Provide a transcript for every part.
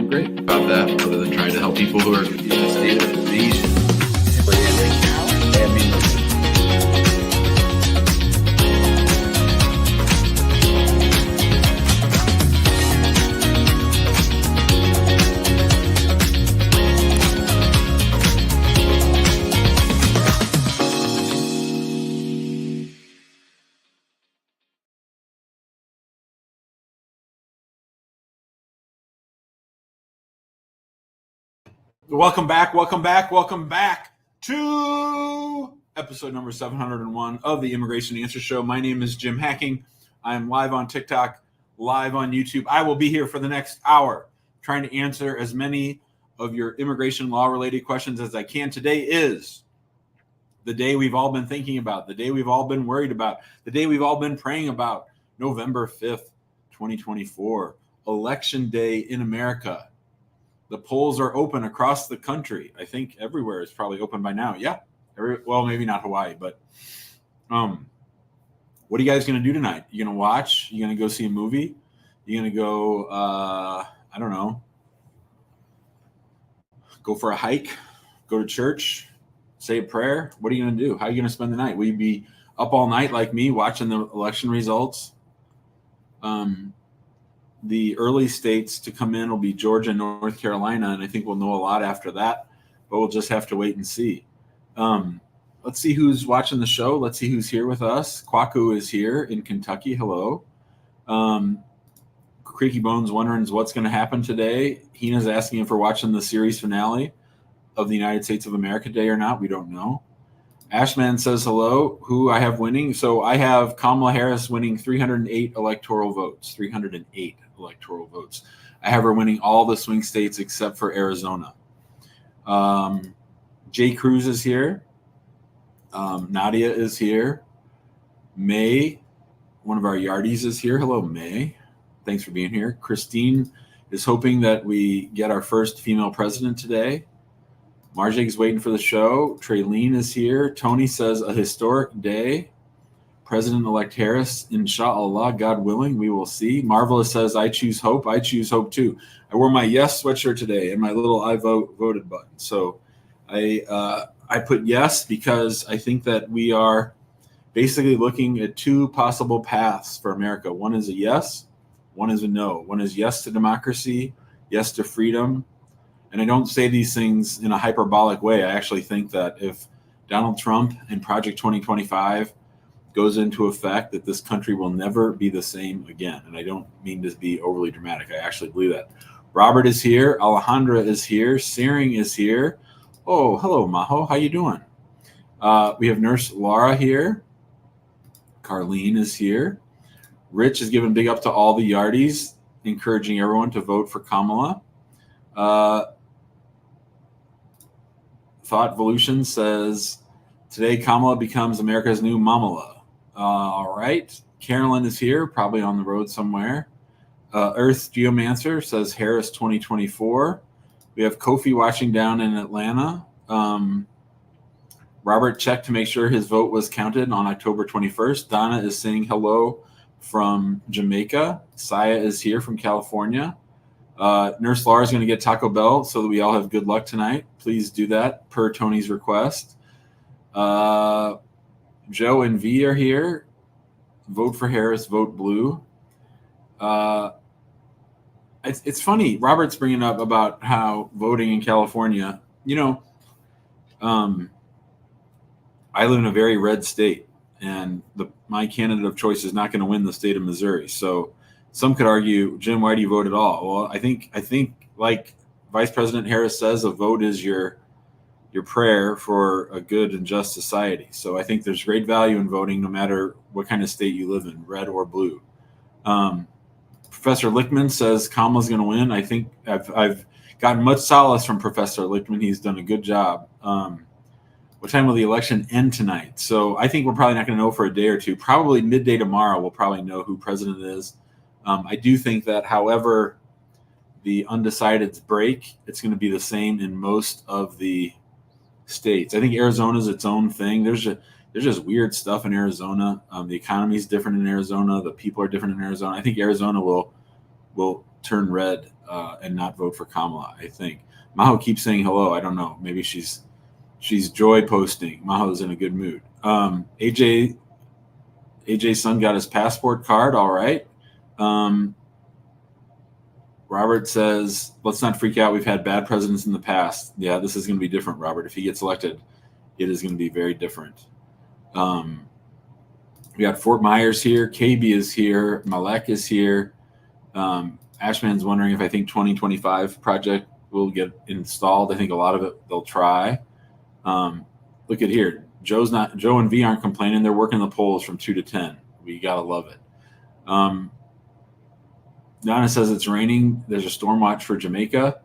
great about that, other than trying to help people who are in a state of invasion. Welcome back to episode number 701 of the Immigration Answer Show. My name is Jim Hacking. I'm live on TikTok, live on YouTube. I will be here for the next hour trying to answer as many of your immigration law-related questions as I can. Today is the day we've all been thinking about, the day we've all been worried about, the day we've all been praying about, November 5th, 2024, Election Day in America. The polls are open across the country. I think everywhere is probably open by now. Yeah. Well, maybe not Hawaii, but what are you guys going to do tonight? You going to watch? You going to go see a movie? You going to go, I don't know, go for a hike, go to church, say a prayer? What are you going to do? How are you going to spend the night? Will you be up all night like me watching the election results? The early states to come in will be Georgia and North Carolina, and I think we'll know a lot after that, but we'll just have to wait and see. Let's see who's watching the show. Let's see who's here with us. Kwaku is here in Kentucky. Hello. Creaky Bones wondering what's going to happen today. Hina's asking if we're watching the series finale of the United States of America Day or not. We don't know. Ashman says hello. Who I have winning? So I have Kamala Harris winning 308 electoral votes. 308 electoral votes. I have her winning all the swing states except for Arizona. Jay Cruz is here. Nadia is here. May, one of our yardies, is here. Hello, May. Thanks for being here. Christine is hoping that we get our first female president today. Marjig's waiting for the show. Traylene is here. Tony says a historic day. President-elect Harris, inshallah, God willing, we will see. Marvelous says, I choose hope. I choose hope too. I wore my yes sweatshirt today and my little I voted button. So I put yes because I think that we are basically looking at two possible paths for America. One is a yes, one is a no. One is yes to democracy, yes to freedom. And I don't say these things in a hyperbolic way. I actually think that if Donald Trump and Project 2025 goes into effect, that this country will never be the same again. And I don't mean to be overly dramatic. I actually believe that. Robert is here. Alejandra is here. Searing is here. Oh, hello, Maho. How you doing? We have Nurse Laura here. Carlene is here. Rich is giving big up to all the yardies, encouraging everyone to vote for Kamala. Thought Evolution says, today Kamala becomes America's new Mamala. All right. Carolyn is here, probably on the road somewhere. Earth Geomancer says Harris 2024. We have Kofi watching down in Atlanta. Robert checked to make sure his vote was counted on October 21st. Donna is saying hello from Jamaica. Saya is here from California. Nurse Laura is going to get Taco Bell so that we all have good luck tonight. Please do that per Tony's request. Joe and V are here. Vote for Harris, vote blue. It's funny. Robert's bringing up about how voting in California, I live in a very red state, and my candidate of choice is not going to win the state of Missouri. So some could argue, Jim, why do you vote at all? Well, I think like Vice President Harris says, a vote is your prayer for a good and just society. So I think there's great value in voting, no matter what kind of state you live in, red or blue. Professor Lichtman says Kamala's going to win. I think I've gotten much solace from Professor Lichtman. He's done a good job. What time will the election end tonight? So I think we're probably not going to know for a day or two. Probably midday tomorrow, we'll probably know who president is. I do think that, however the undecideds break, it's going to be the same in most of the states. I think Arizona is its own thing. There's just weird stuff in Arizona. The economy is different in Arizona. The people are different in Arizona. I think Arizona will will turn red and not vote for Kamala, I think. Maho keeps saying hello. I don't know. Maybe she's joy posting. Maho's in a good mood. AJ's son got his passport card. All right. Robert says, let's not freak out. We've had bad presidents in the past. Yeah, this is going to be different, Robert. If he gets elected, it is going to be very different. We got Fort Myers here. KB is here. Malek is here. Ashman's wondering if I think 2025 project will get installed. I think a lot of it they'll try. Look at here. Joe and V aren't complaining. They're working the polls from 2 to 10. We got to love it. Donna says it's raining. There's a storm watch for Jamaica.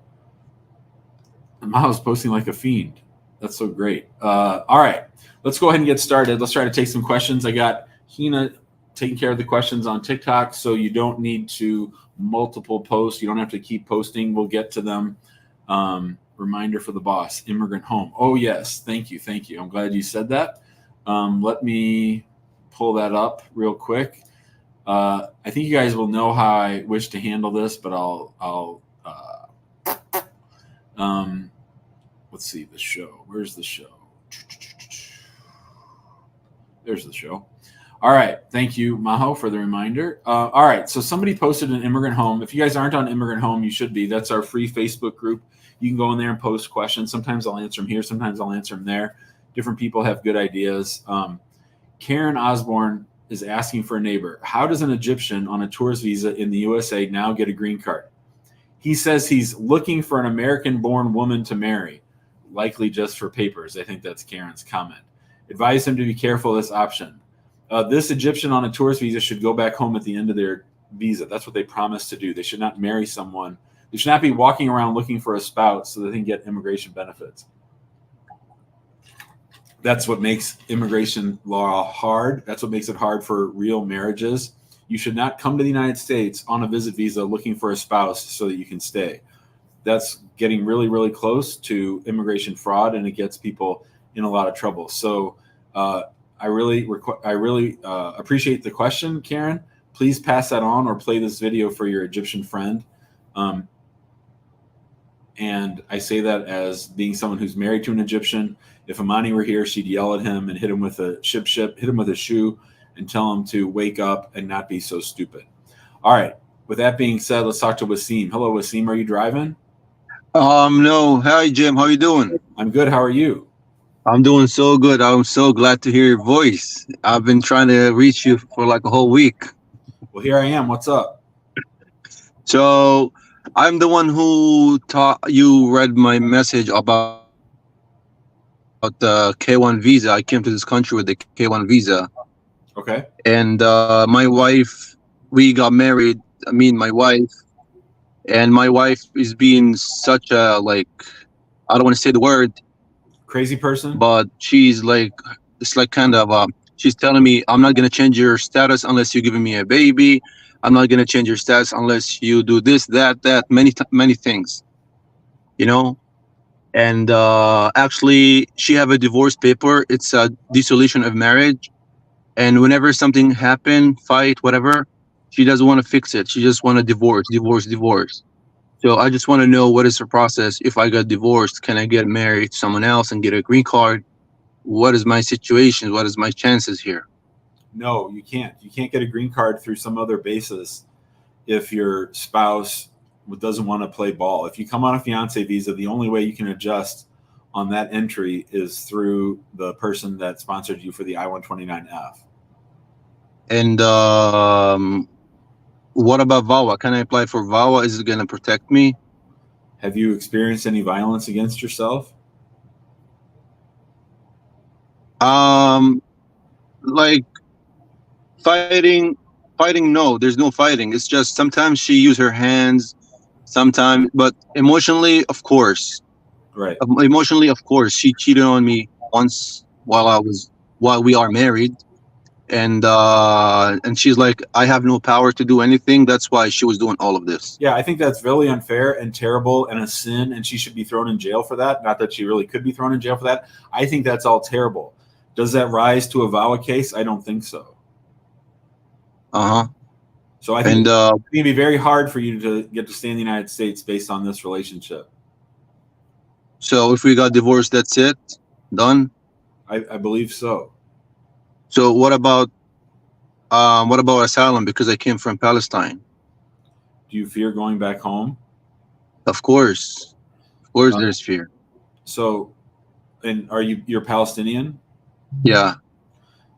And Maho's posting like a fiend. That's so great. All right. Let's go ahead and get started. Let's try to take some questions. I got Hina taking care of the questions on TikTok, so you don't need to multiple posts. You don't have to keep posting. We'll get to them. Reminder for the boss, immigrant home. Oh, yes. Thank you. Thank you. I'm glad you said that. Let me pull that up real quick. I think you guys will know how I wish to handle this, but let's see the show. Where's the show? There's the show. All right. Thank you, Maho, for the reminder. All right. So somebody posted an immigrant home. If you guys aren't on immigrant home, you should be. That's our free Facebook group. You can go in there and post questions. Sometimes I'll answer them here. Sometimes I'll answer them there. Different people have good ideas. Karen Osborne is asking for a neighbor. How does an Egyptian on a tourist visa in the USA now get a green card? He says he's looking for an American-born woman to marry, likely just for papers. I think that's Karen's comment. Advise him to be careful of this option. This Egyptian on a tourist visa should go back home at the end of their visa. That's what they promised to do. They should not marry someone. They should not be walking around looking for a spouse so that they can get immigration benefits. That's what makes immigration law hard. That's what makes it hard for real marriages. You should not come to the United States on a visit visa looking for a spouse so that you can stay. That's getting really, really close to immigration fraud, and it gets people in a lot of trouble. So I really appreciate the question, Karen. Please pass that on or play this video for your Egyptian friend. And I say that as being someone who's married to an Egyptian. If Amani were here, she'd yell at him and hit him with a hit him with a shoe and tell him to wake up and not be so stupid. All right. With that being said, let's talk to Wasim. Hello, Wasim. Are you driving? No. Hi, Jim. How you doing? I'm good. How are you? I'm doing so good. I'm so glad to hear your voice. I've been trying to reach you for like a whole week. Well, here I am. What's up? So I'm the one who read my message about the K1 visa. I came to this country with the K1 visa. Okay. And my wife, we got married. I mean, my wife. And my wife is being such a, like, I don't want to say the word. Crazy person? But she's like, it's like kind of, she's telling me, I'm not going to change your status unless you're giving me a baby. I'm not going to change your status unless you do this, that, many things, you know? And actually, she have a divorce paper. It's a dissolution of marriage. And whenever something happen, fight, whatever, she doesn't want to fix it. She just want to divorce. So I just want to know, what is the process? If I got divorced, can I get married to someone else and get a green card? What is my situation? What is my chances here? No, you can't. You can't get a green card through some other basis if your spouse doesn't want to play ball. If you come on a fiancé visa, the only way you can adjust on that entry is through the person that sponsored you for the I-129F. And what about VAWA? Can I apply for VAWA? Is it going to protect me? Have you experienced any violence against yourself? Like fighting, no, there's no fighting. It's just sometimes she used her hands, sometimes, but emotionally, of course. Right. Emotionally, of course, she cheated on me once while we are married. And she's like, I have no power to do anything. That's why she was doing all of this. Yeah, I think that's really unfair and terrible and a sin, and she should be thrown in jail for that. Not that she really could be thrown in jail for that. I think that's all terrible. Does that rise to a VAWA case? I don't think so. Uh-huh. So I think And it's going to be very hard for you to get to stay in the United States based on this relationship. so if we got divorced, that's it, done. I believe so. So what about asylum? Because I came from Palestine. Do you fear going back home? Of course, Uh, there's fear. So, and you're Palestinian? Yeah,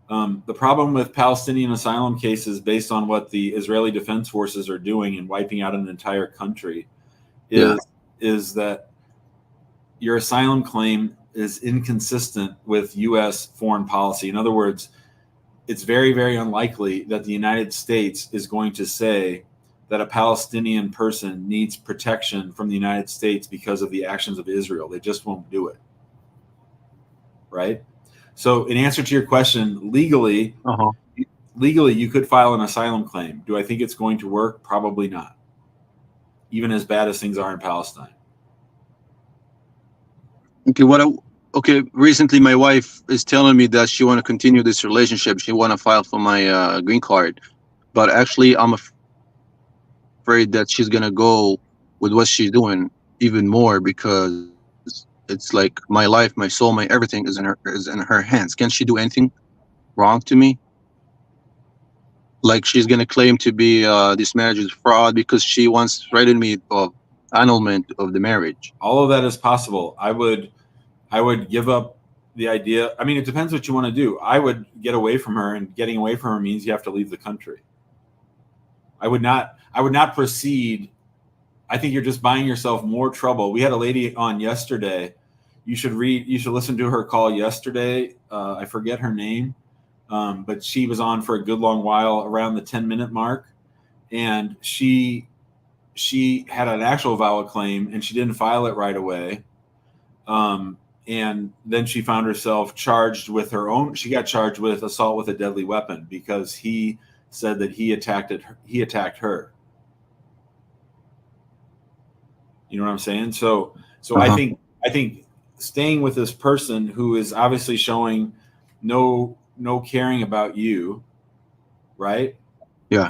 The problem with Palestinian asylum cases, based on what the Israeli Defense Forces are doing and wiping out an entire country, Yeah. is that your asylum claim is inconsistent with U.S. foreign policy. In other words, it's very, very unlikely that the United States is going to say that a Palestinian person needs protection from the United States because of the actions of Israel. They just won't do it. Right? So, in answer to your question, legally, you could file an asylum claim. Do I think it's going to work? Probably not. Even as bad as things are in Palestine. Okay, recently my wife is telling me that she want to continue this relationship. She want to file for my green card, but actually I'm afraid that she's gonna go with what she's doing even more, because it's like my life, my soul, my everything is in her hands. Can she do anything wrong to me? Like she's gonna claim to be this marriage is fraud because she wants to threaten me of annulment of the marriage. All of that is possible. I would give up the idea. I mean, it depends what you want to do. I would get away from her, and getting away from her means you have to leave the country. I would not proceed. I think you're just buying yourself more trouble. We had a lady on yesterday. You should listen to her call yesterday. I forget her name, but she was on for a good long while, around the 10-minute mark. And she had an actual VAWA claim, and she didn't file it right away. And then she found herself charged with she got charged with assault with a deadly weapon because he said that he attacked her. You know what I'm saying? So I think staying with this person who is obviously showing no caring about you, right? Yeah,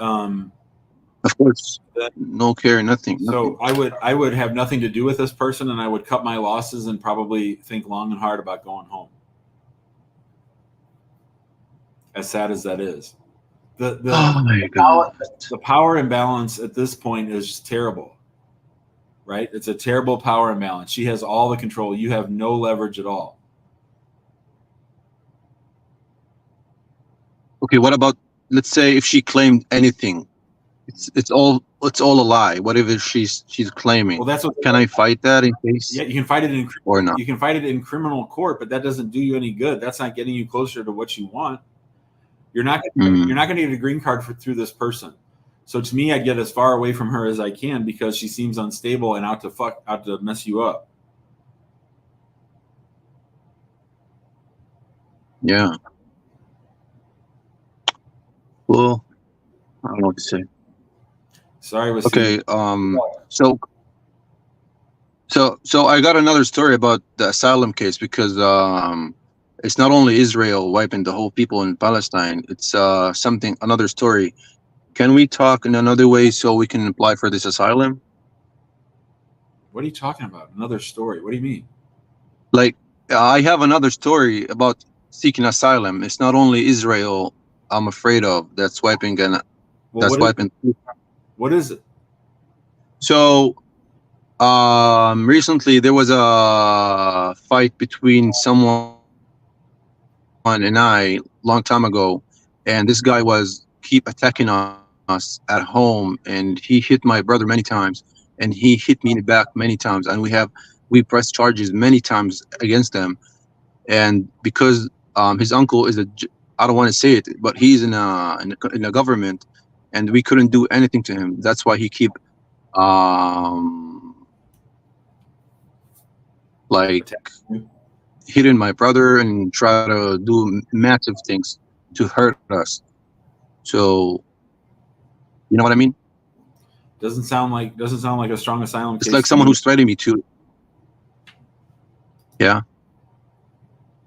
of course, no care, nothing. So I would have nothing to do with this person, and I would cut my losses and probably think long and hard about going home. As sad as that is, Oh my God. the power imbalance at this point is just terrible. Right? It's a terrible power imbalance. She has all the control. You have no leverage at all. Okay, what about, let's say if she claimed anything? It's all a lie. Whatever she's claiming. Well, that's what. Can I fight that in case? Yeah, you can fight it or not. You can fight it in criminal court, but that doesn't do you any good. That's not getting you closer to what you want. You're not going to get a green card through this person. So to me, I get as far away from her as I can because she seems unstable and out to mess you up. Yeah. Well, I don't know what to say. Sorry, was okay. So I got another story about the asylum case, because it's not only Israel wiping the whole people in Palestine. It's another story. Can we talk in another way so we can apply for this asylum? What are you talking about? Another story? What do you mean? Like, I have another story about seeking asylum. It's not only Israel I'm afraid of that's wiping wiping. What is it? So, recently there was a fight between someone and I long time ago, and this guy was keep attacking us at home, and he hit my brother many times, and he hit me in the back many times, and we pressed charges many times against them. And because his uncle is I don't want to say it, but he's in a government, and we couldn't do anything to him. That's why he keep like hitting my brother and try to do massive things to hurt us. So, you know what I mean? Doesn't sound like a strong asylum case. It's like someone who's threatening me too. Yeah.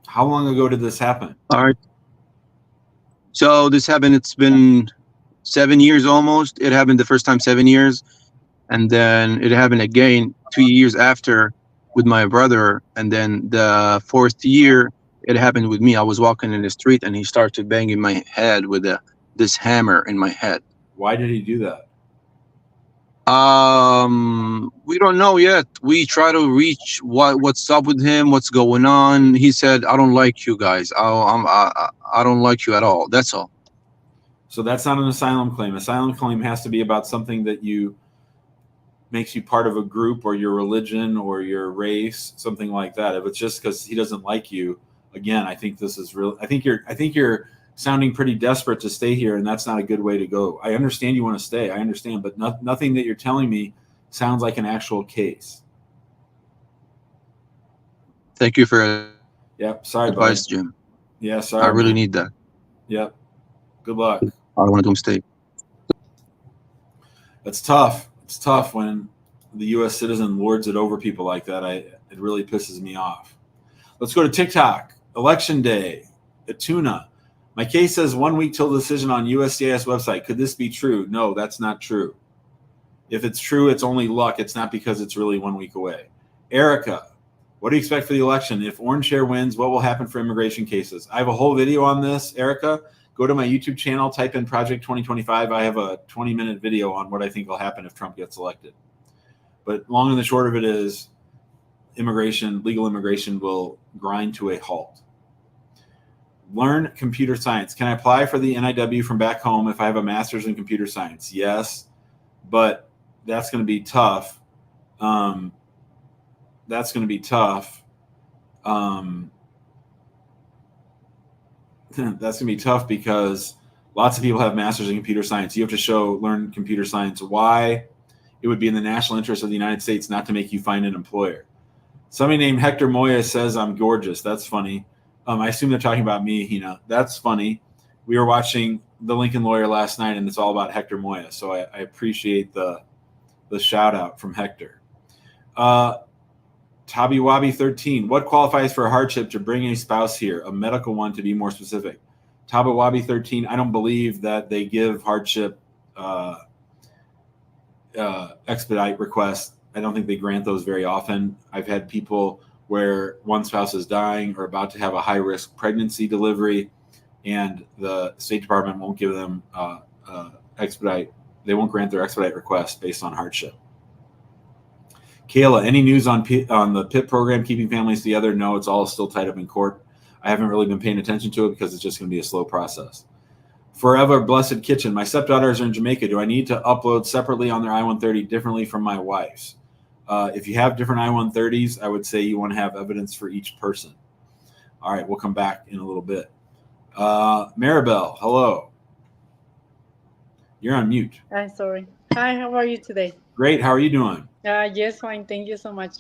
How long ago did this happen? All right. So this happened. It's been 7 years almost. It happened the first time 7 years, and then it happened again 2 years after with my brother, and then the fourth year it happened with me. I was walking in the street and he started banging my head with this hammer in my head. Why did he do that? We don't know yet. We try to reach what's up with him, what's going on. He said, "I don't like you guys. I don't like you at all." That's all. So that's not an asylum claim. Asylum claim has to be about something that makes you part of a group, or your religion, or your race, something like that. If it's just because he doesn't like you, again, I think this is real. I think you're sounding pretty desperate to stay here, and that's not a good way to go. I understand you want to stay. I understand, but nothing that you're telling me sounds like an actual case. Thank you for Yep. Sorry, advice, buddy. Jim. Yeah, sorry. I really man. need that. Yep. Good luck. I don't want to do a mistake. It's tough. It's tough when the U.S. citizen lords it over people like that. It really pisses me off. Let's go to TikTok. Election day. Atuna. My case says 1 week till decision on USCIS website. Could this be true? No, that's not true. If it's true, it's only luck. It's not because it's really 1 week away. Erica, what do you expect for the election? If Orange Hair wins, what will happen for immigration cases? I have a whole video on this, Erica. Go to my YouTube channel, type in Project 2025. I have a 20-minute video on what I think will happen if Trump gets elected. But long and the short of it is legal immigration will grind to a halt. Learn computer science. Can I apply for the NIW from back home if I have a master's in computer science? Yes, but that's going to be tough. That's going to be tough. That's going to be tough because lots of people have masters in computer science. You have to learn computer science why it would be in the national interest of the United States not to make you find an employer. Somebody named Hector Moya says I'm gorgeous. That's funny. I assume they're talking about me, Hina. That's funny. We were watching The Lincoln Lawyer last night, and it's all about Hector Moya. So I appreciate the shout out from Hector. Tabi Wabi 13. What qualifies for a hardship to bring a spouse here? A medical one, to be more specific. Tabi Wabi 13. I don't believe that they give hardship expedite requests. I don't think they grant those very often. I've had people where one spouse is dying or about to have a high-risk pregnancy delivery, and the State Department won't give them expedite. They won't grant their expedite request based on hardship. Kayla, any news on the PIP program, keeping families together? No, it's all still tied up in court. I haven't really been paying attention to it because it's just going to be a slow process. Forever Blessed Kitchen. My stepdaughters are in Jamaica. Do I need to upload separately on their I-130 differently from my wife's? If you have different I-130s, I would say you want to have evidence for each person. All right, we'll come back in a little bit. Maribel, hello. You're on mute. I'm sorry. Hi, how are you today? Great. How are you doing? Yes, fine. Thank you so much.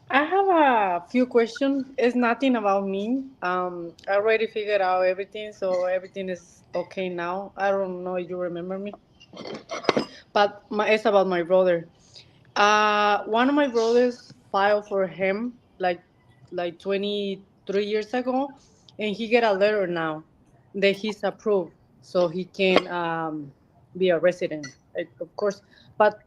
I have a few questions. It's nothing about me. I already figured out everything, so everything is okay now. I don't know if you remember me, but it's about my brother. One of my brothers filed for him like 23 years ago, and he get a letter now that he's approved, so he can be a resident, of course. But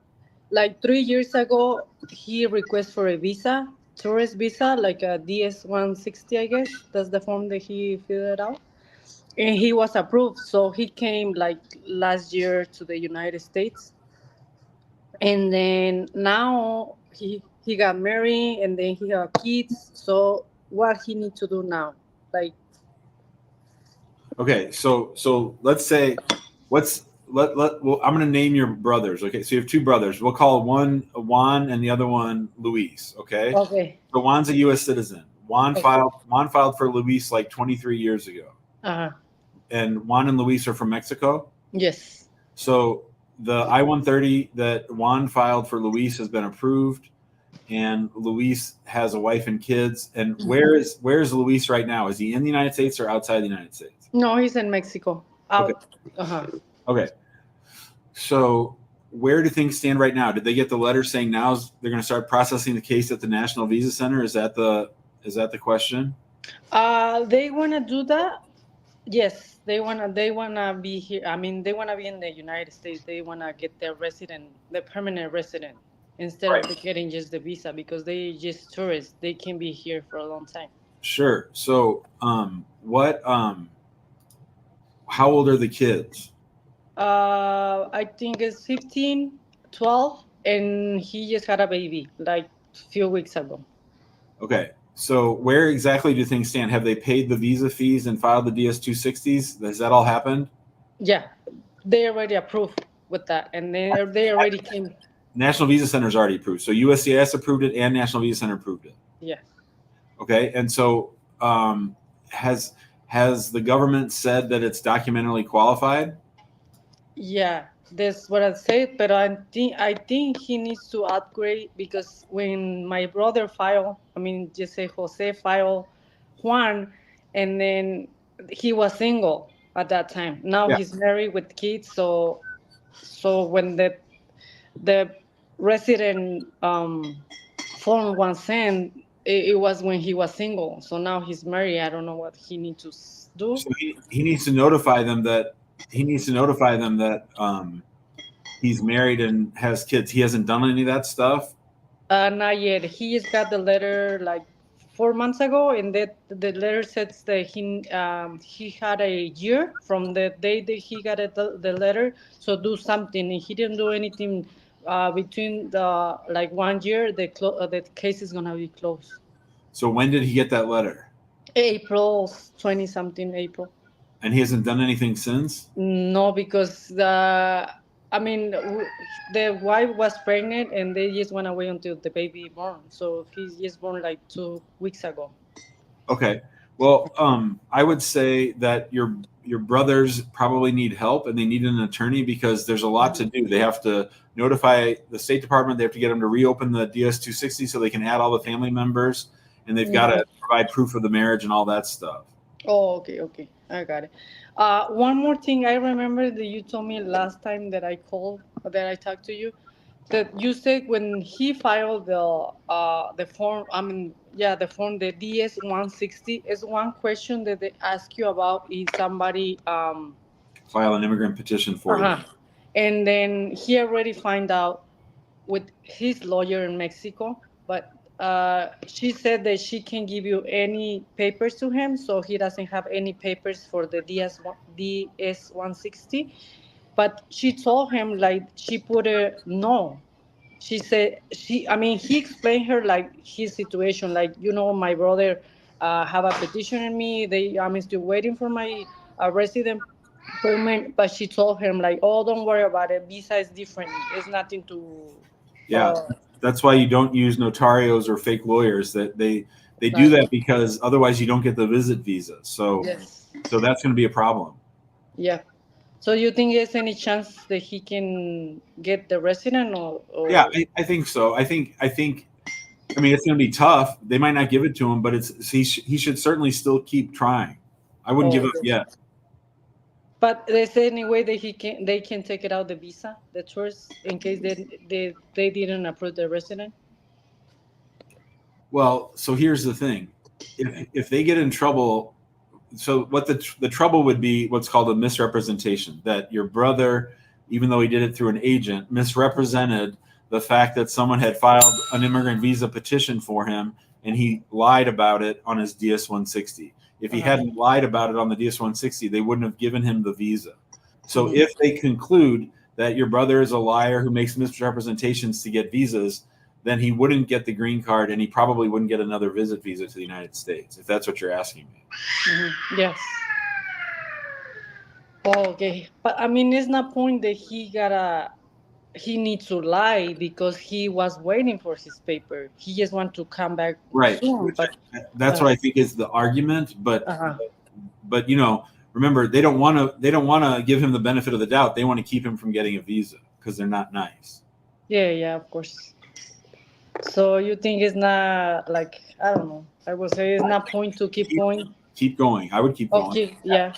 like 3 years ago, he requested for a visa, tourist visa, like a DS-160, I guess. That's the form that he filled out. And he was approved. So he came like last year to the United States. And then now he got married, and then he got kids. So what he need to do now? Like, Okay, so let's say well, I'm going to name your brothers. Okay, so you have two brothers. We'll call one Juan and the other one Luis. Okay. okay. So Juan's a U.S. citizen. Juan filed for Luis like 23 years ago. Uh-huh. And Juan and Luis are from Mexico. Yes. So the I-130 that Juan filed for Luis has been approved, and Luis has a wife and kids. And Mm-hmm. where's Luis right now? Is he in the United States or outside the United States? No, he's in Mexico. Out. Okay. Uh-huh. Okay. So where do things stand right now? Did they get the letter saying now they're going to start processing the case at the National Visa Center? Is that the question? They want to do that, Yes, they wanna be here. I mean, they wanna be in the United States. They wanna get their resident, the permanent resident, instead of Right. getting just the visa because they just tourists. They can be here for a long time. Sure. So, how old are the kids? I think it's 15, 12, and he just had a baby like a few weeks ago. Okay. So, where exactly do things stand? Have they paid the visa fees and filed the DS-260s? Has that all happened? Yeah, they already approved with that, and they already came. National Visa Center is already approved. So, USCIS approved it and National Visa Center approved it. Yeah. Okay. And so, has the government said that it's documentarily qualified? Yeah, that's what I said. But I think he needs to upgrade because when my brother filed, I mean, just say Jose filed Juan, and then he was single at that time. Now Yeah. he's married with kids. So when the resident form was sent, it was when he was single. So now he's married. I don't know what he needs to do. So he needs to notify them that he's married and has kids. He hasn't done any of that stuff. Not yet. He just got the letter like 4 months ago, and that the letter says that he had a year from the day that he got the letter. So do something, and he didn't do anything between the like 1 year. The case is gonna be closed. So when did he get that letter? April 20 something April. And he hasn't done anything since? No, because the wife was pregnant and they just went away until the baby born. So he's just born like 2 weeks ago. Okay. Well, I would say that your brothers probably need help and they need an attorney because there's a lot to do. They have to notify the State Department. They have to get them to reopen the DS-260 so they can add all the family members, and they've got to provide proof of the marriage and all that stuff. Oh, okay. I got it. One more thing, I remember that you told me last time that I called, that I talked to you, that you said when he filed the form. I mean, yeah, the form, the DS-160 is one question that they ask you about is somebody File an immigrant petition for you. and then he already find out with his lawyer in Mexico, but she said that she can give you any papers to him, so he doesn't have any papers for the DS-160. But she told him like she put a no. She said he explained her like his situation, like my brother have a petition in me. I'm still waiting for my resident permit, but she told him like, oh, don't worry about it. Visa is different. It's nothing to. Yeah, that's why you don't use notarios or fake lawyers. That they do that because otherwise you don't get the visit visa. So Yes. so that's going to be a problem. Yeah. So you think there's any chance that he can get the resident or? Yeah, I think so. I think. I mean, it's going to be tough. They might not give it to him, but he should certainly still keep trying. I wouldn't give up yet. But there's any way that they can take it out the visa, the tourists, in case they didn't approve the resident. Well, so here's the thing: if they get in trouble, so what the trouble would be what's called a misrepresentation, that your brother, even though he did it through an agent, misrepresented the fact that someone had filed an immigrant visa petition for him and he lied about it on his DS-160. If he hadn't lied about it on the DS-160, they wouldn't have given him the visa. So if they conclude that your brother is a liar who makes misrepresentations to get visas, then he wouldn't get the green card and he probably wouldn't get another visit visa to the United States, if that's what you're asking me. Yes. Oh, okay. But I mean, it's not point that he needs to lie because he was waiting for his paper. He just want to come back soon. But that's what I think is the argument. But remember, they don't want to give him the benefit of the doubt. They want to keep him from getting a visa because they're not nice. Yeah, of course. So you think it's not like, I don't know. I would say it's not point to keep going. Keep going. I would keep going. Okay, yeah.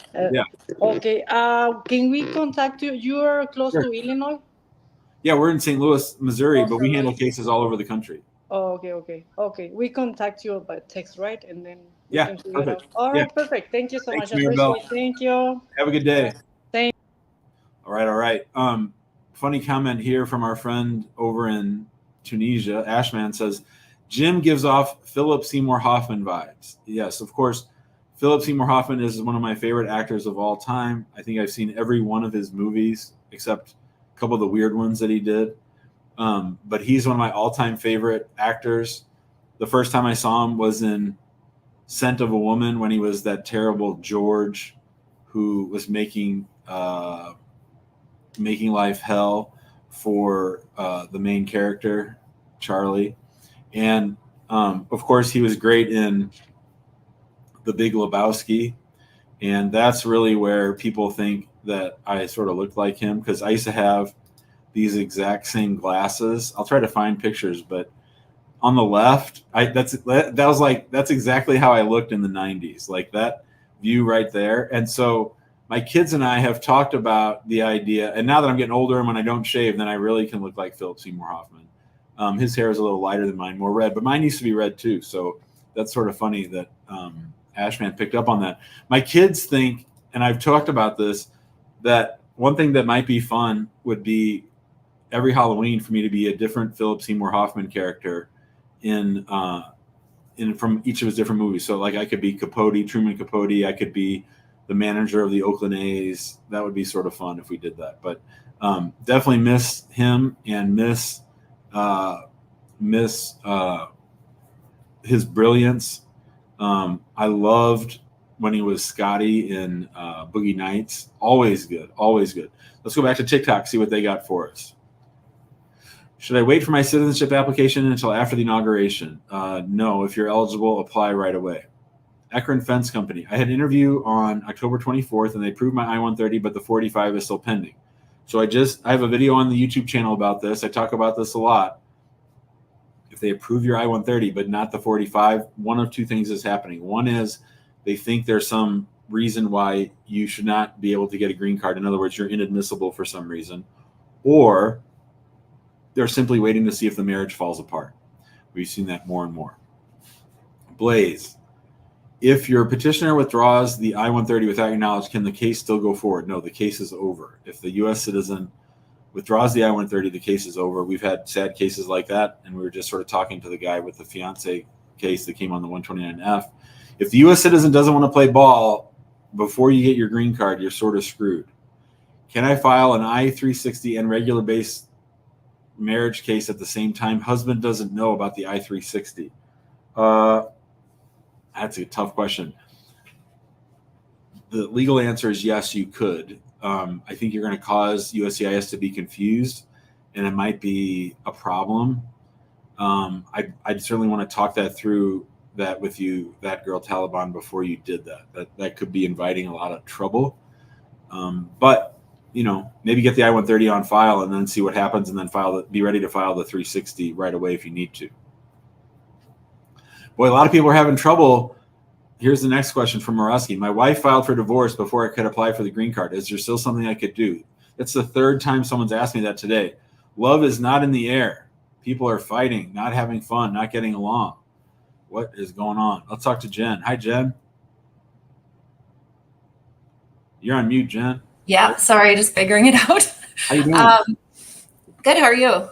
Okay. Can we contact you? You are close to Illinois? Yeah, we're in St. Louis, Missouri, but we handle cases all over the country. Oh, okay. We contact you by text, right? And then we Yeah, can figure it out. perfect. All Yeah. right, perfect. Thank you so Thanks, much. I Mirabelle. appreciate it. Thank you. Have a good day. Thank All right, all right. Funny comment here from our friend over in Tunisia. Ashman says, Jim gives off Philip Seymour Hoffman vibes. Yes, of course. Philip Seymour Hoffman is one of my favorite actors of all time. I think I've seen every one of his movies except a couple of the weird ones that he did. But he's one of my all-time favorite actors. The first time I saw him was in Scent of a Woman when he was that terrible George who was making life hell for the main character, Charlie. And of course, he was great in The Big Lebowski. And that's really where people think that I sort of looked like him, because I used to have these exact same glasses. I'll try to find pictures, but on the left, that's exactly how I looked in the 90s, like that view right there. And so my kids and I have talked about the idea, and now that I'm getting older and when I don't shave, then I really can look like Philip Seymour Hoffman. His hair is a little lighter than mine, more red, but mine used to be red too. So that's sort of funny that Ashman picked up on that. My kids think, and I've talked about this, that one thing that might be fun would be every Halloween for me to be a different Philip Seymour Hoffman character in from each of his different movies. So like I could be Capote, Truman Capote. I could be the manager of the Oakland A's. That would be sort of fun if we did that. But definitely miss him and miss his brilliance. I loved when he was Scotty in Boogie Nights. Always good, always good. Let's go back to TikTok, see what they got for us. Should I wait for my citizenship application until after the inauguration? No, if you're eligible, apply right away. Ekron Fence Company. I had an interview on October 24th, and they approved my I-130, but the 45 is still pending. So I have a video on the YouTube channel about this. I talk about this a lot. If they approve your I-130, but not the 45, one of two things is happening. One is they think there's some reason why you should not be able to get a green card. In other words, you're inadmissible for some reason. Or they're simply waiting to see if the marriage falls apart. We've seen that more and more. Blaze, if your petitioner withdraws the I-130 without your knowledge, can the case still go forward? No, the case is over. If the U.S. citizen withdraws the I-130, the case is over. We've had sad cases like that, and we were just sort of talking to the guy with the Fiancé case that came on the 129F. If the U.S. citizen doesn't want to play ball before you get your green card, you're sort of screwed. Can I file an I-360 and regular base marriage case at the same time? Husband doesn't know about the I-360. That's a tough question. The legal answer is yes, you could. I think you're going to cause USCIS to be confused, and it might be a problem. I'd certainly want to talk that through that with you, that girl Taliban, before you did that. That could be inviting a lot of trouble. But maybe get the I-130 on file and then see what happens, and then be ready to file the 360 right away if you need to. Boy, a lot of people are having trouble. Here's the next question from Moreski. My wife filed for divorce before I could apply for the green card. Is there still something I could do? It's the third time someone's asked me that today. Love is not in the air. People are fighting, not having fun, not getting along. What is going on? Let's talk to Jen. Hi, Jen. You're on mute, Jen. Yeah, sorry, just figuring it out. How you doing? Good, how are you?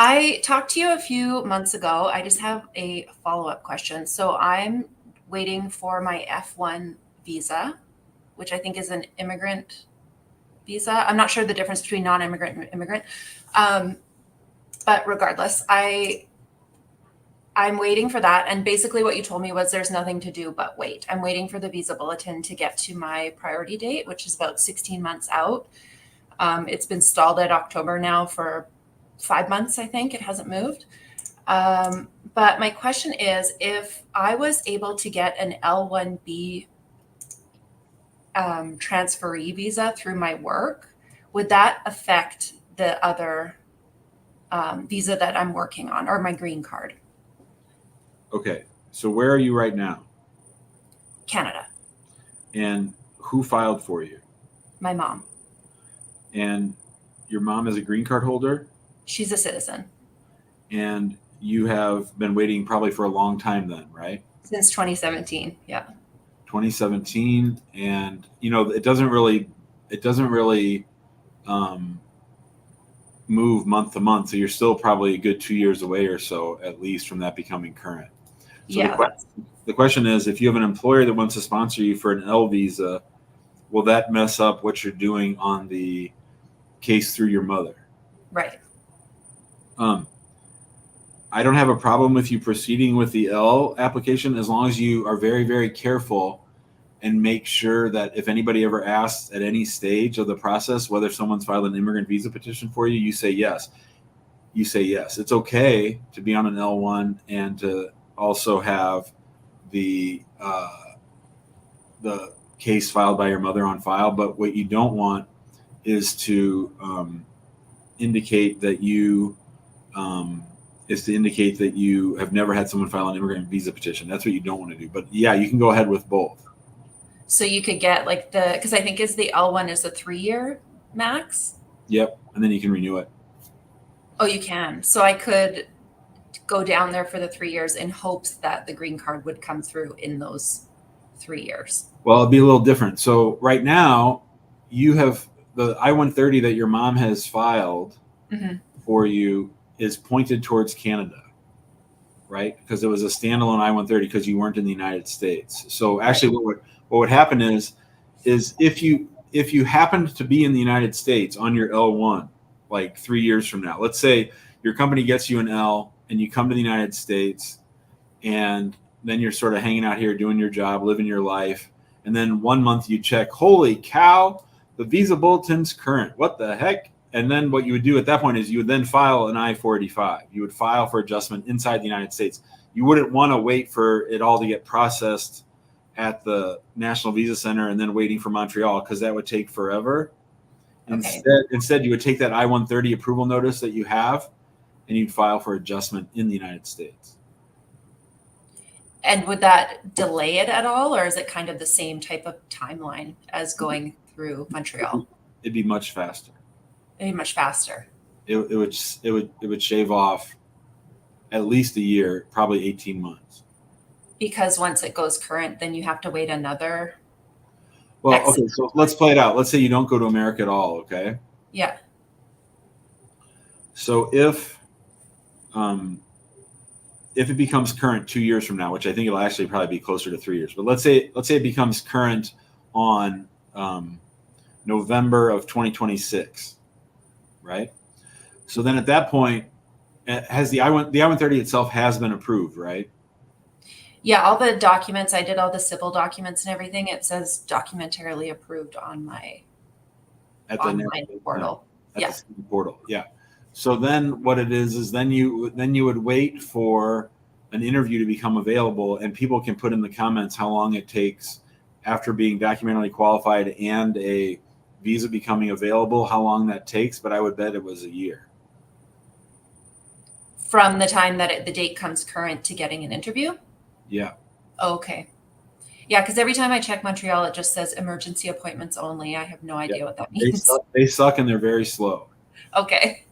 I talked to you a few months ago. I just have a follow-up question. So I'm waiting for my F1 visa, which I think is an immigrant visa. I'm not sure the difference between non-immigrant and immigrant. But regardless, I'm waiting for that. And basically what you told me was there's nothing to do but wait. I'm waiting for the visa bulletin to get to my priority date, which is about 16 months out. It's been stalled at October now for 5 months, I think. It hasn't moved. But my question is, if I was able to get an L1B transferee visa through my work, would that affect the other visa that I'm working on, or my green card? Okay, so where are you right now? Canada. And who filed for you? My mom. And your mom is a green card holder? She's a citizen. And you have been waiting probably for a long time then, right? Since 2017. Yeah. 2017, and it doesn't really move month to month, so you're still probably a good 2 years away or so at least from that becoming current. So Yeah. the question is, if you have an employer that wants to sponsor you for an L visa, will that mess up what you're doing on the case through your mother? Right. I don't have a problem with you proceeding with the L application as long as you are very, very careful and make sure that if anybody ever asks at any stage of the process whether someone's filed an immigrant visa petition for you, you say yes. You say yes. It's okay to be on an L1 and to also have the case filed by your mother on file. But what you don't want is to indicate that you have never had someone file an immigrant visa petition. That's what you don't want to do. But yeah, you can go ahead with both. So you could get like because I think the L1 is a 3-year max. Yep. And then you can renew it. Oh, you can. So I could go down there for the 3 years in hopes that the green card would come through in those 3 years. Well, it'd be a little different. So right now you have the I-130 that your mom has filed for you is pointed towards Canada, right? Because it was a standalone I-130 because you weren't in the United States. So actually what would happen is if you happened to be in the United States on your L1, like 3 years from now, let's say your company gets you an L and you come to the United States and then you're sort of hanging out here doing your job, living your life. And then 1 month you check, holy cow, the visa bulletin's current. What the heck? And then what you would do at that point is you would then file an I-485. You would file for adjustment inside the United States. You wouldn't want to wait for it all to get processed at the National Visa Center and then waiting for Montreal, because that would take forever. Okay. Instead, you would take that I-130 approval notice that you have and you'd file for adjustment in the United States. And would that delay it at all, or is it kind of the same type of timeline as going through Montreal? It'd be much faster. It'd be much faster. It would shave off at least a year, probably 18 months. Because once it goes current, then you have to wait another. Well, okay, so let's play it out. Let's say you don't go to America at all, okay? Yeah. So if it becomes current 2 years from now, which I think it'll actually probably be closer to 3 years, but let's say it becomes current on November of 2026, right? So then at that point, has the I-130 itself has been approved, right? Yeah, all the documents, I did all the civil documents and everything. It says documentarily approved on my online portal. Yeah. The portal, yeah. So then what it is then you would wait for an interview to become available, and people can put in the comments how long it takes after being documentarily qualified and a visa becoming available, how long that takes, but I would bet it was a year. From the time that the date comes current to getting an interview? Yeah. Oh, okay. Yeah, because every time I check Montreal, it just says emergency appointments only. I have no idea what that means. They suck and they're very slow. Okay.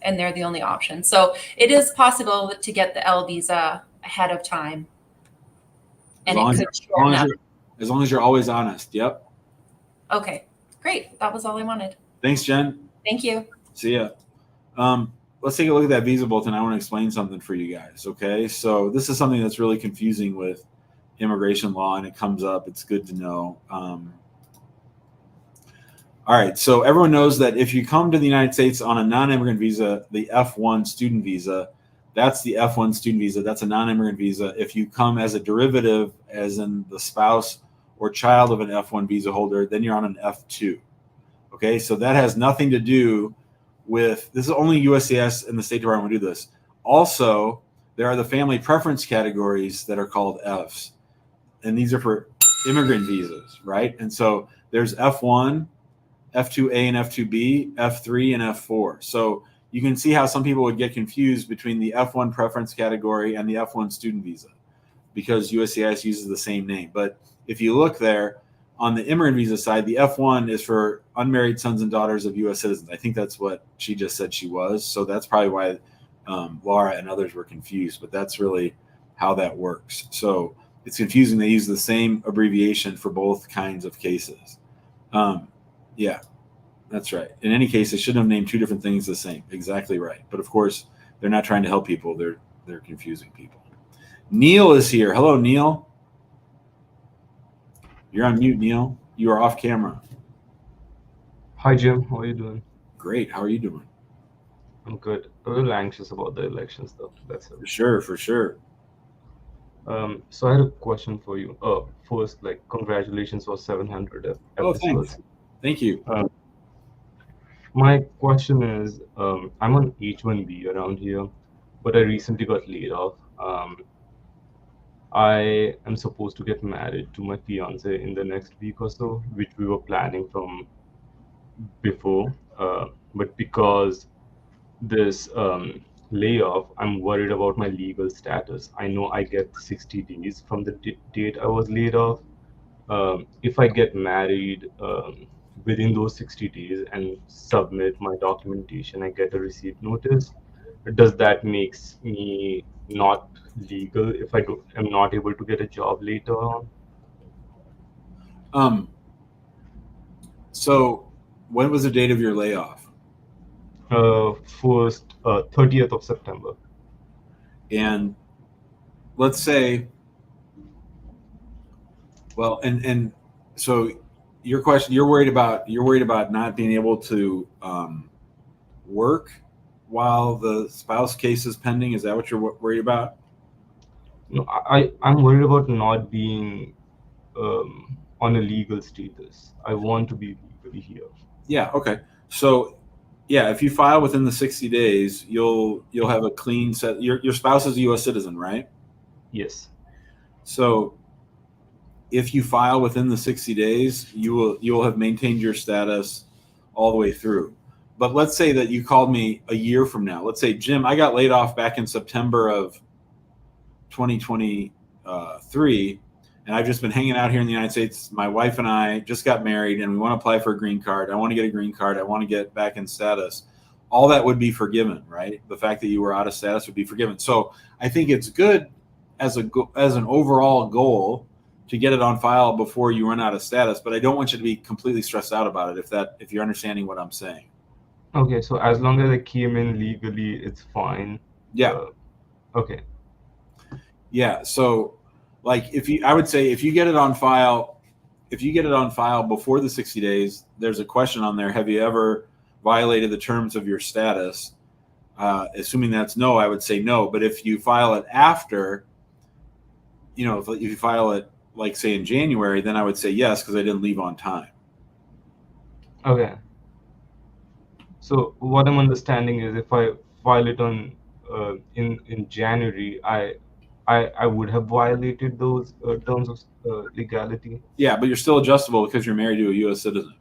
And they're the only option. So it is possible to get the L visa ahead of time. And as long as you're always honest. Yep. Okay, great. That was all I wanted. Thanks, Jen. Thank you. See ya. Let's take a look at that visa bulletin. I want to explain something for you guys. Okay. So this is something that's really confusing with immigration law, and it comes up. It's good to know. All right. So everyone knows that if you come to the United States on a non-immigrant visa, the F1 student visa, that's the F1 student visa. That's a non-immigrant visa. If you come as a derivative, as in the spouse or child of an F1 visa holder, then you're on an F2. Okay. So that has nothing to do with, this is only USCIS and the State Department will do this. Also, there are the family preference categories that are called Fs. And these are for immigrant visas, right? And so there's F1, F2A and F2B, F3 and F4. So you can see how some people would get confused between the F1 preference category and the F1 student visa because USCIS uses the same name. But if you look there on the immigrant visa side, the F1 is for unmarried sons and daughters of U.S. citizens. I think that's what she just said she was. So that's probably why Laura and others were confused. But that's really how that works. So it's confusing. They use the same abbreviation for both kinds of cases. Yeah, that's right. In any case, they shouldn't have named two different things the same. Exactly right. But of course, they're not trying to help people. They're confusing people. Neil is here. Hello, Neil. You're on mute, Neil. You are off camera. Hi, Jim. How are you doing? Great. How are you doing? I'm good. A little anxious about the elections, though. That's it. For sure. So I had a question for you. First, congratulations for 700 episodes. Thanks. Thank you. My question is, I'm on H-1B around here, but I recently got laid off. I am supposed to get married to my fiance in the next week or so, which we were planning from before. But because this layoff, I'm worried about my legal status. I know I get 60 days from the date I was laid off. If I get married within those 60 days and submit my documentation, I get a receipt notice. Does that makes me not legal if am not able to get a job later on? So when was the date of your layoff? 30th of September. And let's say, well, and so your question, you're worried about not being able to work while the spouse case is pending. Is that what you're worried about? No, I'm worried about not being on a legal status. I want to be legally here. Yeah. Okay. So, yeah, if you file within the 60 days, you'll have a clean set. Your spouse is a U.S. citizen, right? Yes. So, if you file within the 60 days, you will have maintained your status all the way through. But let's say that you called me a year from now. Let's say, Jim, I got laid off back in September of 2023, and I've just been hanging out here in the United States. My wife and I just got married, and we want to apply for a green card. I want to get a green card. I want to get back in status. All that would be forgiven, right? The fact that you were out of status would be forgiven. So I think it's good as an overall goal to get it on file before you run out of status. But I don't want you to be completely stressed out about it. If you're understanding what I'm saying. Okay, so as long as I came in legally, it's fine. Yeah. Okay. Yeah. So, I would say if you get it on file before the 60 days, there's a question on there. Have you ever violated the terms of your status? Assuming that's no, I would say no. But if you file it after, if you file it say in January, then I would say yes, because I didn't leave on time. Okay. So what I'm understanding is if I file it on in January, I would have violated those terms of legality. Yeah, but you're still adjustable because you're married to a U.S. citizen.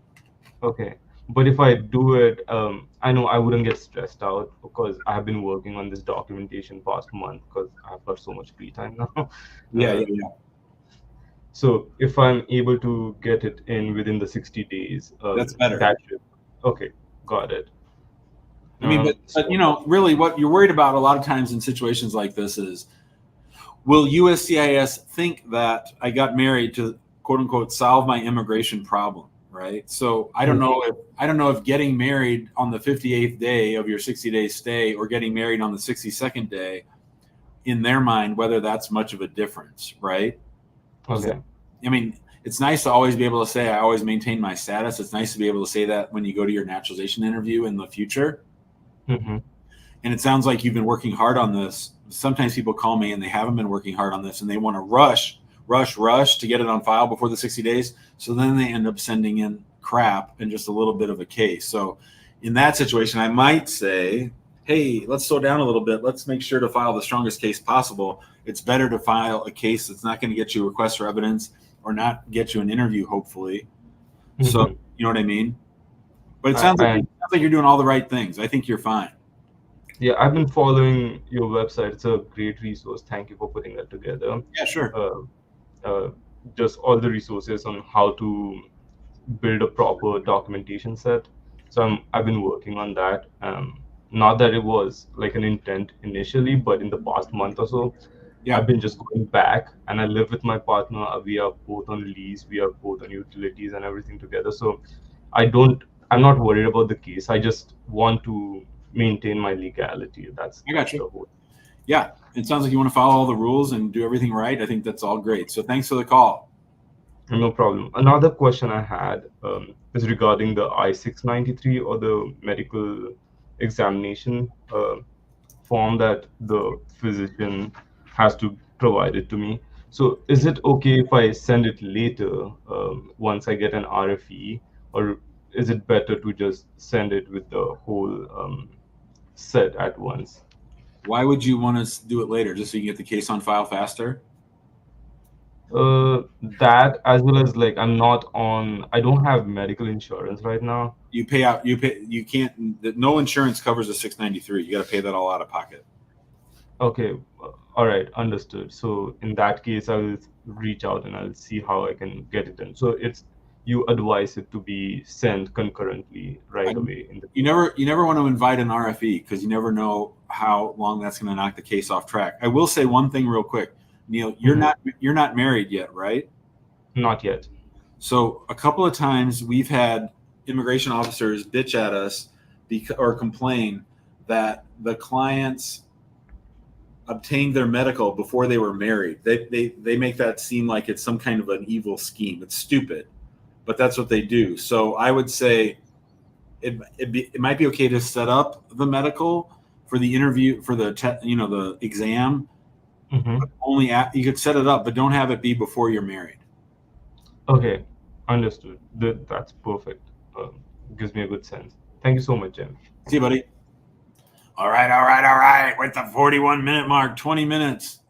Okay. But if I do it, I know I wouldn't get stressed out because I have been working on this documentation past month because I've got so much free time now. Yeah. So if I'm able to get it in within the 60 days, that's better. Okay, got it. I mean, but really what you're worried about a lot of times in situations like this is, will USCIS think that I got married to quote unquote solve my immigration problem, right? So I don't know if getting married on the 58th day of your 60-day stay or getting married on the 62nd day, in their mind, whether that's much of a difference, right? Okay. I mean, it's nice to always be able to say I always maintain my status. It's nice to be able to say that when you go to your naturalization interview in the future. Mm-hmm. And it sounds like you've been working hard on this. Sometimes people call me and they haven't been working hard on this and they want to rush to get it on file before the 60 days. So then they end up sending in crap and just a little bit of a case. So in that situation, I might say, hey, let's slow down a little bit. Let's make sure to file the strongest case possible. It's better to file a case that's not going to get you a request for evidence or not get you an interview, hopefully. Mm-hmm. So, you know what I mean? But it sounds like you're doing all the right things. I think you're fine. Yeah, I've been following your website. It's a great resource. Thank you for putting that together. Yeah, sure. Just all the resources on how to build a proper documentation set. So I've been working on that. Not that it was like an intent initially, but in the past month or so, Yeah. I've been just going back, and I live with my partner. We are both on lease. We are both on utilities and everything together. So I'm not worried about the case. I just want to maintain my legality. That's I got you. the whole. Yeah, it sounds like you want to follow all the rules and do everything right. I think that's all great. So thanks for the call. No problem. Another question I had is regarding the I-693 or the medical examination form that the physician has to provide it to me. So is it okay if I send it later once I get an RFE, or is it better to just send it with the whole set at once? Why would you want to do it later? Just so you can get the case on file faster? That, as well as like I don't have medical insurance right now. You can't, no insurance covers a 693. You got to pay that all out of pocket. Okay, all right, understood. So in that case, I will reach out and I'll see how I can get it in. So you advise it to be sent concurrently right away in the. You never want to invite an RFE because you never know how long that's going to knock the case off track. I will say one thing real quick, Neil. You're not married yet, right? Not yet. So a couple of times we've had immigration officers bitch at us or complain that the clients obtained their medical before they were married. They make that seem like it's some kind of an evil scheme. It's stupid, but that's what they do. So I would say it might be okay to set up the medical for the interview for the exam. Mm-hmm. You could set it up, but don't have it be before you're married. Okay, understood. That's perfect. Gives me a good sense. Thank you so much, Jim. See you, buddy. All right. We're at the 41-minute mark, 20 minutes.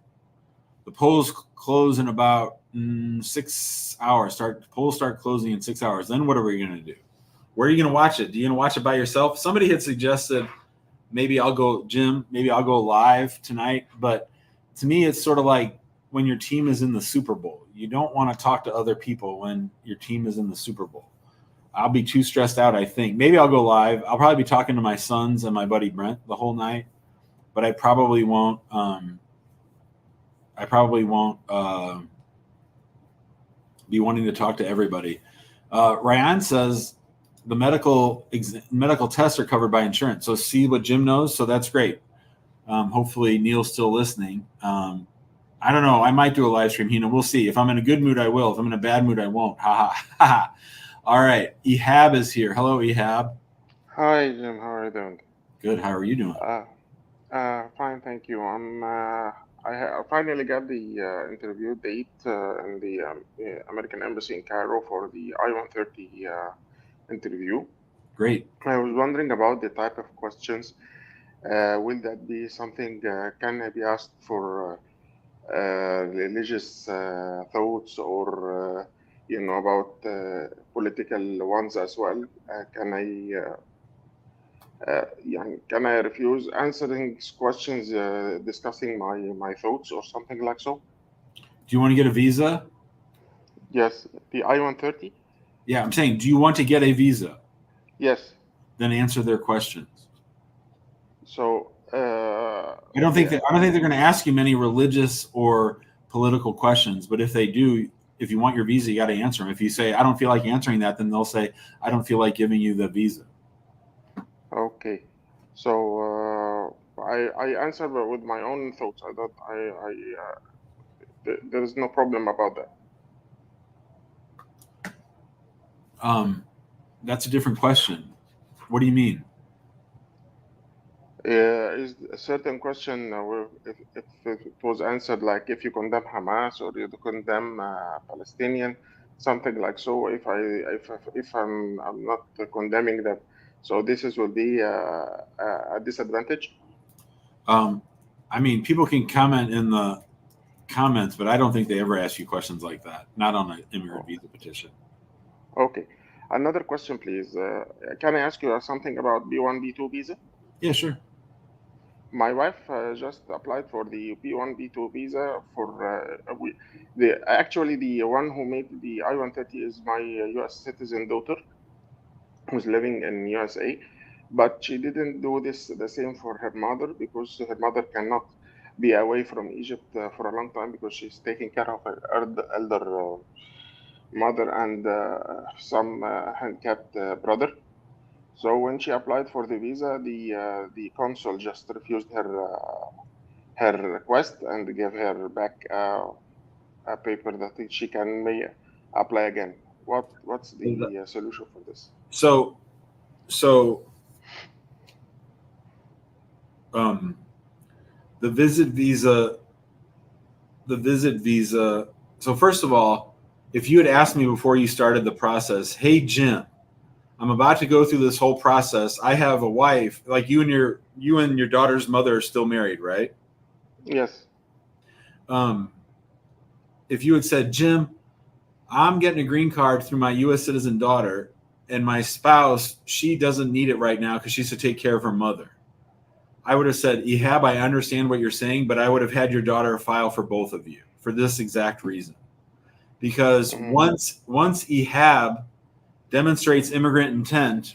The polls close in about 6 hours. Polls start closing in 6 hours. Then what are we going to do? Where are you going to watch it? Do you going to watch it by yourself? Somebody had suggested maybe I'll go live tonight. But to me, it's sort of like when your team is in the Super Bowl. You don't want to talk to other people when your team is in the Super Bowl. I'll be too stressed out, I think. Maybe I'll go live. I'll probably be talking to my sons and my buddy Brent the whole night, but I probably won't be wanting to talk to everybody. Ryan says the medical tests are covered by insurance. So see what Jim knows. So that's great. Hopefully Neil's still listening. I don't know. I might do a live stream. We'll see. If I'm in a good mood, I will. If I'm in a bad mood, I won't. Ha ha. All right. Ehab is here. Hello, Ehab. Hi, Jim. How are you doing? Good. How are you doing? Fine, thank you. I finally got the interview date in the American Embassy in Cairo for the I-130 interview. Great. I was wondering about the type of questions. Will that be something, can I be asked for religious thoughts or, about political ones as well? Can I refuse answering questions discussing my thoughts or something like so? Do you want to get a visa? Yes, the I-130. Yeah, I'm saying, do you want to get a visa? Yes. Then answer their questions. So I don't think they're going to ask you many religious or political questions, but if they do, if you want your visa, you got to answer them. If you say I don't feel like answering that, then they'll say I don't feel like giving you the visa. Okay, so I answer with my own thoughts. There is no problem about that. That's a different question. What do you mean? Is a certain question if it was answered like if you condemn Hamas or you condemn Palestinian, something like so. If I'm not condemning them, so will be a disadvantage. I mean, people can comment in the comments, but I don't think they ever ask you questions like that. Not on an immigrant visa petition. Okay. Another question, please. Can I ask you something about B1, B2 visa? Yeah, sure. My wife just applied for the B1, B2 visa for actually the one who made the I-130 is my U.S. citizen daughter who's living in USA, but she didn't do the same for her mother because her mother cannot be away from Egypt for a long time because she's taking care of her elder mother and some handicapped brother. So when she applied for the visa, the consul just refused her request and gave her back a paper that she may apply again. What's the solution for this? So the visit visa. So first of all, if you had asked me before you started the process, hey Jim, I'm about to go through this whole process. I have a wife. Like you and your daughter's mother are still married, right? Yes. If you had said, Jim, I'm getting a green card through my U.S. citizen daughter, and my spouse, she doesn't need it right now because she has to take care of her mother, I would have said, Ehab, I understand what you're saying, but I would have had your daughter file for both of you for this exact reason. Because once Ehab demonstrates immigrant intent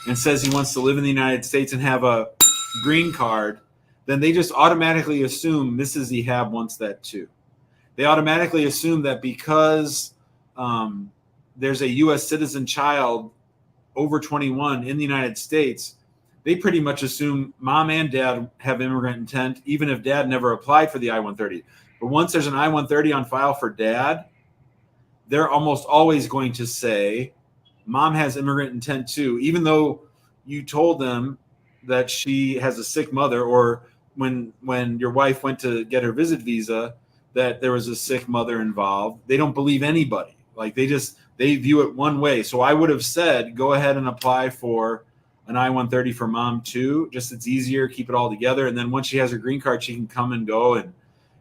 and says he wants to live in the United States and have a green card, then they just automatically assume Mrs. Ehab wants that too. They automatically assume that because there's a U.S. citizen child over 21 in the United States, they pretty much assume mom and dad have immigrant intent, even if dad never applied for the I-130. But once there's an I-130 on file for dad, they're almost always going to say, mom has immigrant intent too, even though you told them that she has a sick mother, or when your wife went to get her visit visa, that there was a sick mother involved. They don't believe anybody. Like they view it one way. So I would have said, go ahead and apply for an I-130 for mom too. Just it's easier, keep it all together. And then once she has her green card, she can come and go,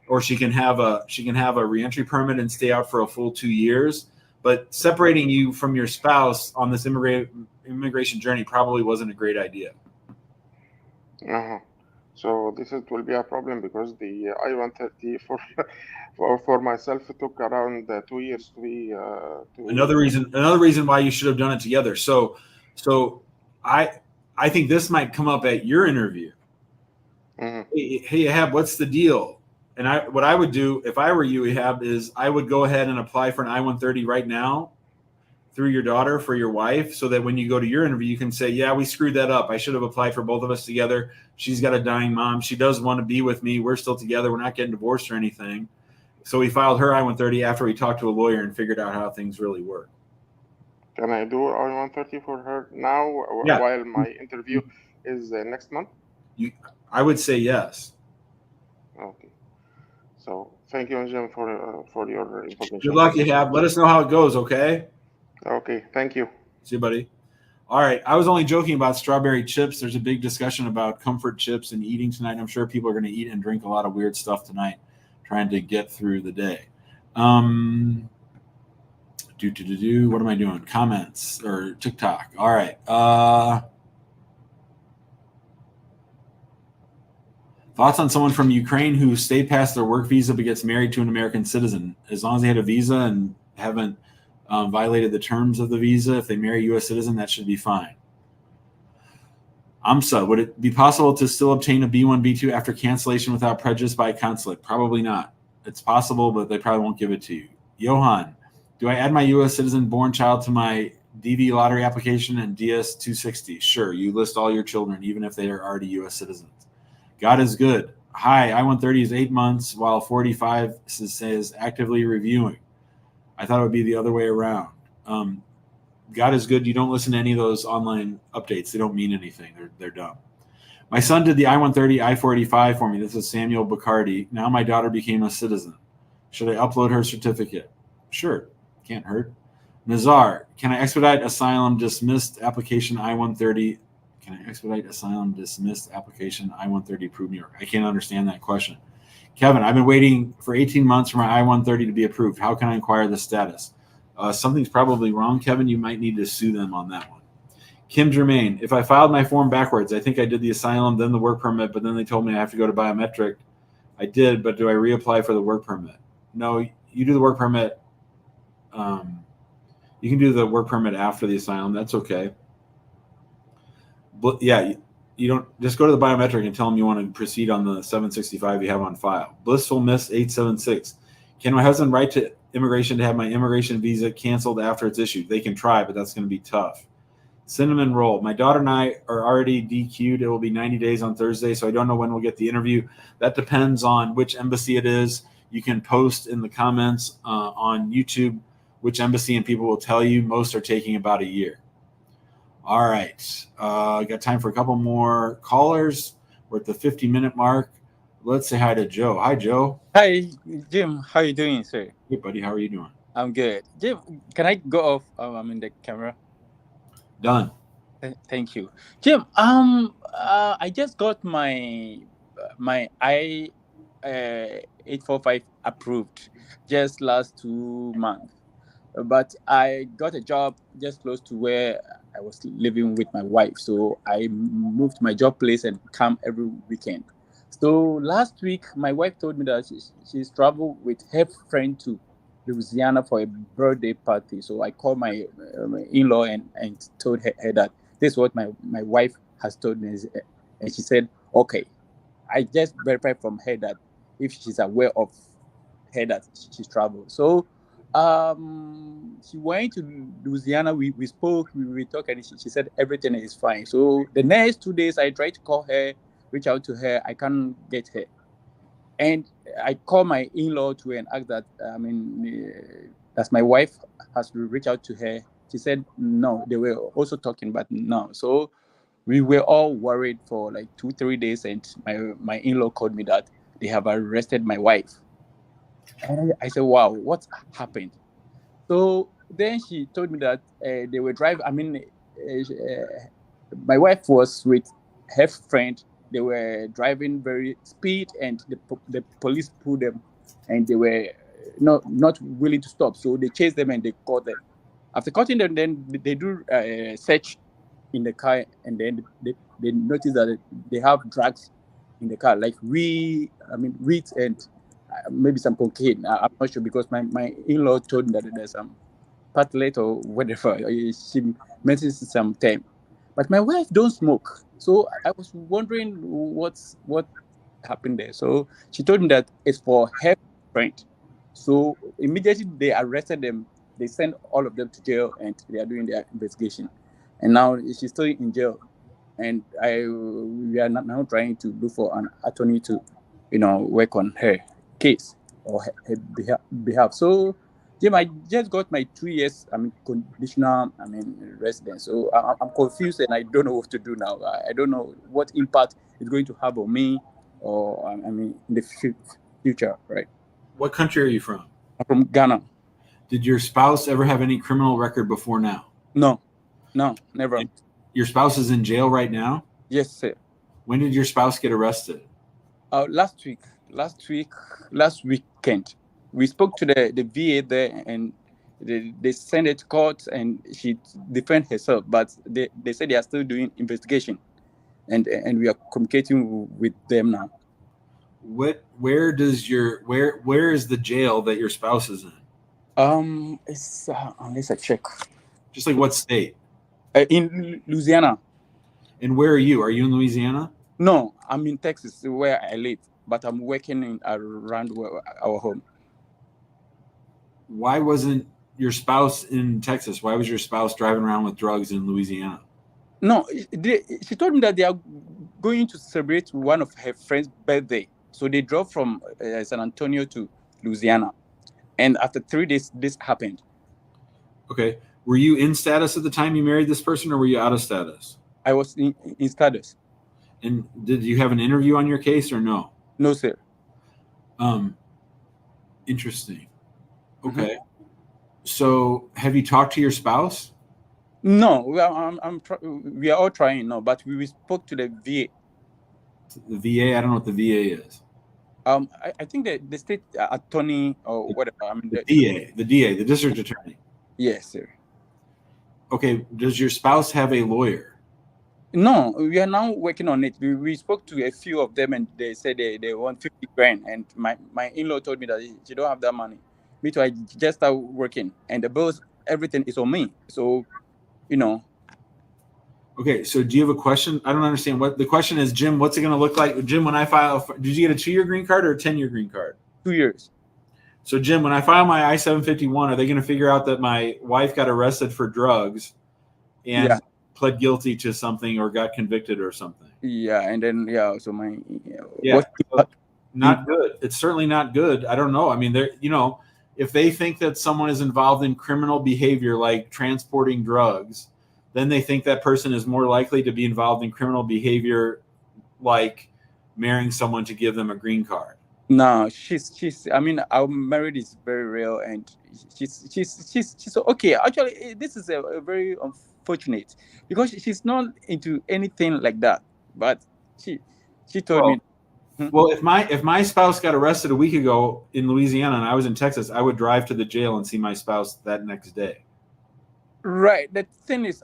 or she can have a reentry permit and stay out for a full 2 years. But separating you from your spouse on this immigration journey probably wasn't a great idea. So this will be a problem because the I-130 for myself it took around 2 years to be. Another reason why you should have done it together. So I think this might come up at your interview. Hey, Ehab, what's the deal? And what I would do if I were you, Ehab, is I would go ahead and apply for an I-130 right now through your daughter for your wife, so that when you go to your interview, you can say, yeah, we screwed that up. I should have applied for both of us together. She's got a dying mom. She does want to be with me. We're still together. We're not getting divorced or anything. So we filed her I-130 after we talked to a lawyer and figured out how things really work. Can I do I-130 for her now while my interview is next month? I would say yes. Okay. So thank you, Jim, for your information. Good luck, Ehab. Let us know how it goes, okay? Okay, thank you. See you, buddy. All right. I was only joking about strawberry chips. There's a big discussion about comfort chips and eating tonight. I'm sure people are going to eat and drink a lot of weird stuff tonight, trying to get through the day. What am I doing? Comments or TikTok. All right. Thoughts on someone from Ukraine who stayed past their work visa but gets married to an American citizen? As long as they had a visa and haven't violated the terms of the visa, if they marry a U.S. citizen, that should be fine. AMSA, would it be possible to still obtain a B1, B2 after cancellation without prejudice by a consulate? Probably not. It's possible, but they probably won't give it to you. Johan, do I add my U.S. citizen born child to my DV lottery application and DS 260? Sure, you list all your children, even if they are already U.S. citizens. God is good. Hi, I-130 is 8 months, while 45 says actively reviewing. I thought it would be the other way around. God is good. You don't listen to any of those online updates. They don't mean anything. They're dumb. My son did the I-130, I-485 for me. This is Samuel Bacardi. Now my daughter became a citizen. Should I upload her certificate? Sure. Can't hurt. Nazar, can I expedite asylum dismissed application I-130? Can I expedite asylum dismissed application I-130 approved New York? I can't understand that question. Kevin, I've been waiting for 18 months for my I-130 to be approved. How can I inquire the status? Something's probably wrong, Kevin. You might need to sue them on that one. Kim Germain, if I filed my form backwards, I think I did the asylum, then the work permit, but then they told me I have to go to biometric. I did, but do I reapply for the work permit? No, you do the work permit. You can do the work permit after the asylum. That's okay. But yeah, you don't just go to the biometric and tell them you want to proceed on the 765 you have on file. Blissful Miss 876. Can my husband write to immigration to have my immigration visa canceled after it's issued? They can try, but that's going to be tough. Cinnamon Roll. My daughter and I are already DQ'd. It will be 90 days on Thursday, so I don't know when we'll get the interview. That depends on which embassy it is. You can post in the comments on YouTube which embassy, and people will tell you. Most are taking about a year. All right. Got time for a couple more callers. We're at the 50-minute mark. Let's say hi to Joe. Hi, Joe. Hi, Jim. How you doing, sir? Hey, buddy. How are you doing? I'm good. Jim, can I go off? I'm in the camera. Done. Thank you, Jim. I just got my I-845 approved just last 2 months, but I got a job just close to where I was living with my wife, so I moved my job place and come every weekend. So last week, my wife told me that she's traveled with her friend to Louisiana for a birthday party. So I called my in-law and told her that this is what my wife has told me. And she said, okay. I just verified from her that if she's aware of her that she's traveled. So she went to Louisiana. We spoke, we talked, and she said everything is fine. So the next 2 days, I tried to call her, reach out to her. I can't get her. And I called my in-law to and asked that, as my wife has reached out to her. She said no. They were also talking, but no. So we were all worried for like 2-3 days, and my in-law called me that they have arrested my wife. And I said, wow, what happened? So then she told me that they were driving. My wife was with her friend. They were driving very speed, and the police pulled them, and they were not willing to stop. So they chased them and they caught them. After caught them, then they do a search in the car, and then they notice that they have drugs in the car, like weed and maybe some cocaine. I'm not sure, because my in-law told me that there's some partlet or whatever. She mentioned some term. But my wife don't smoke. So I was wondering what happened there. So she told me that it's for her friend. So immediately they arrested them. They sent all of them to jail, and they are doing their investigation. And now she's still in jail. And we are now trying to look for an attorney to, work on her case or her behalf. So, Jim, I just got my 2 years, conditional, residence. So I'm confused, and I don't know what to do now. I don't know what impact it's going to have on me, or in the future, right? What country are you from? I'm from Ghana. Did your spouse ever have any criminal record before now? No, never. And your spouse is in jail right now? Yes, sir. When did your spouse get arrested? Last weekend. We spoke to the VA there, and they sent it to court, and she defended herself. But they said they are still doing investigation, and we are communicating with them now. Where is the jail that your spouse is in? It's unless I check. Just like what state? In Louisiana. And where are you? Are you in Louisiana? No, I'm in Texas, where I live, but I'm working around our home. Why wasn't your spouse in Texas? Why was your spouse driving around with drugs in Louisiana? No, she told me that they are going to celebrate one of her friend's birthday. So they drove from San Antonio to Louisiana. And after 3 days, this happened. Okay. Were you in status at the time you married this person, or were you out of status? I was in status. And did you have an interview on your case or no? No, sir. Interesting. Okay. Mm-hmm. So have you talked to your spouse? No, we are all trying now, but we spoke to the VA. The VA? I don't know what the VA is. I think the state attorney or whatever. The DA, the district attorney. Yes, sir. Okay. Does your spouse have a lawyer? No, we are now working on it. We spoke to a few of them, and they said they want 50 grand. And my in-law told me that she don't have that money. Me too, I just started working, and the bills, everything is on me. So, Okay, so do you have a question? I don't understand what the question is, Jim. What's it going to look like, Jim? When I file, did you get a 2-year green card or a 10-year green card? 2 years. So, Jim, when I file my I-751, are they going to figure out that my wife got arrested for drugs and pled guilty to something or got convicted or something? Yeah, and then so my not good. It's certainly not good. I don't know. I mean, if they think that someone is involved in criminal behavior like transporting drugs, then they think that person is more likely to be involved in criminal behavior like marrying someone to give them a green card. No, she's. I mean, our marriage is very real, and she's okay. Actually, this is a very unfortunate because she's not into anything like that. But she told me. Well, if my spouse got arrested a week ago in Louisiana and I was in Texas, I would drive to the jail and see my spouse that next day. Right. The thing is,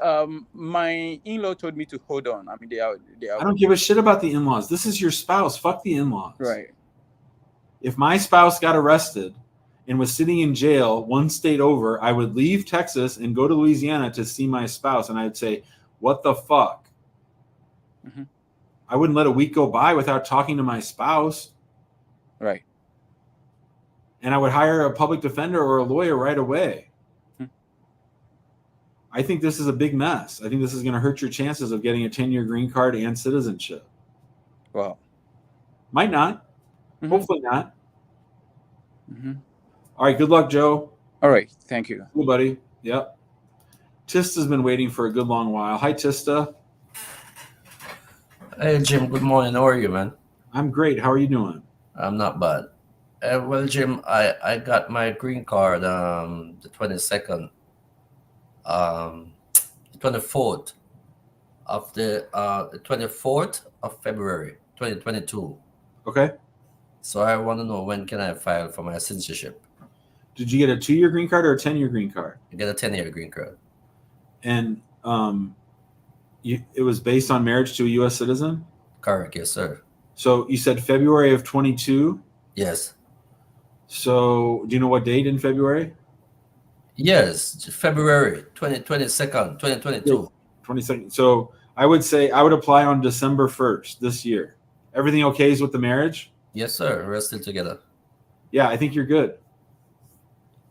my in-law told me to hold on. I mean, they are. I don't give a shit about the in-laws. This is your spouse. Fuck the in-laws. Right. If my spouse got arrested and was sitting in jail one state over, I would leave Texas and go to Louisiana to see my spouse, and I'd say, "What the fuck?" Mm-hmm. I wouldn't let a week go by without talking to my spouse. Right. And I would hire a public defender or a lawyer right away. I think this is a big mess. I think this is going to hurt your chances of getting a 10-year green card and citizenship. Well, might not. Mm-hmm. Hopefully not. Mm-hmm. All right. Good luck, Joe. All right. Thank you. Cool, buddy. Yep. Tista's been waiting for a good long while. Hi, Tista. Hey, Jim. Good morning. How are you, man? I'm great. How are you doing? I'm not bad. Well, Jim, I got my green card the 22nd, 24th of the 24th of February, 2022. Okay. So I want to know, when can I file for my citizenship? Did you get a 2-year green card or a 10-year green card? I get a 10-year green card. And it was based on marriage to a U.S. citizen? Correct, yes, sir. So you said February of 22? Yes. So do you know what date in February? Yes, February 22nd, 2022. 22nd. So I would say I would apply on December 1st this year. Everything okay is with the marriage? Yes, sir. We're still together. Yeah, I think you're good.